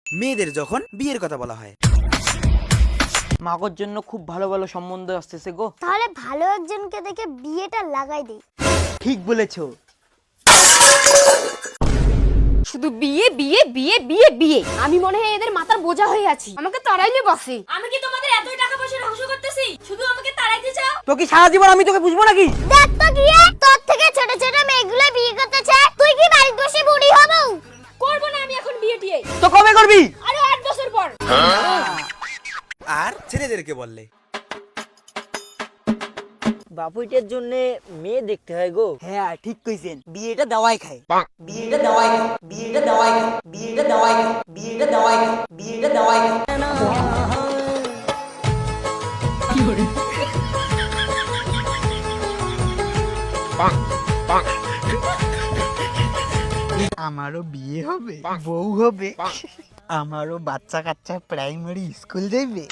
মেয়েদের যখন বিয়ের কথা বলা হয়। মাগোর জন্য খুব ভালো ভালো সম্বন্ধ আসতেছে গো। তাহলে ভালো একজনকে দেখে বিয়েটা লাগাই দেই। ঠিক বলেছো। শুধু বিয়ে বিয়ে বিয়ে বিয়ে বিয়ে, আমি মনে হয় এদের মাথার বোঝা হয়ে আছি। আমাকে তাড়াইলে বসে। আমি কি তোমাদের এতই টাকা পয়সা ধ্বংস করতেছি শুধু আমাকে তাড়াইতে চাও? তো কি সারা জীবন আমি তোকে বুঝবো নাকি? দেখ তো গিয়ে তোর থেকে ছোট ছোট মেয়েগুলো বিয়ে করতে চায়, তুই কি বাড়িতে বসে বুড়ি হবো? করব না আমি এখন বিয়ে টিয়ে। তো কবে করবি? আরে 8 বছর পর। আর ছেলেদেরকে বললে বাপুইটার জন্য মেয়ে দেখতে হয় গো। হ্যাঁ ঠিক কইছেন, বিয়েটা দেওয়াই খায়, বিয়েটা দেওয়াই খায়, বিয়েটা দেওয়াই খায়, বিয়েটা দেওয়াই খায়, বিয়েটা দেওয়াই খায়, বিয়েটা দেওয়াই খায়। আমারও বিয়ে হবে, বউ হবে, আমারও বাচ্চা কাচ্চা প্রাইমারি স্কুল যাইবে।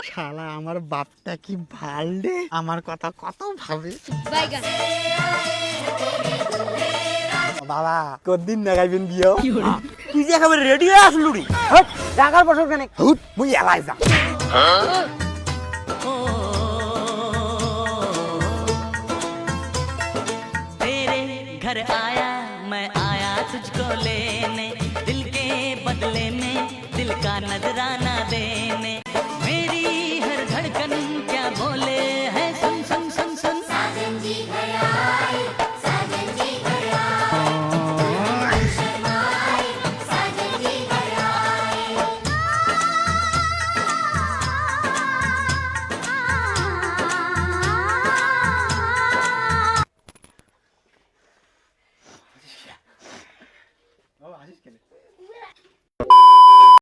শালা আমার বাপটা কি ভাল রে, আমার কথা কত ভাবে। বাবা কতদিন লাগাইবেন বিয়ে? তুই যে একেবারে রেডি হয়ে আসলু রে। হট টাকার বছর খানে হুট মুই এলাই যা। तेरे घर आया मैं आया तुझको लेने, दिल के बदले में दिल का नजराना दे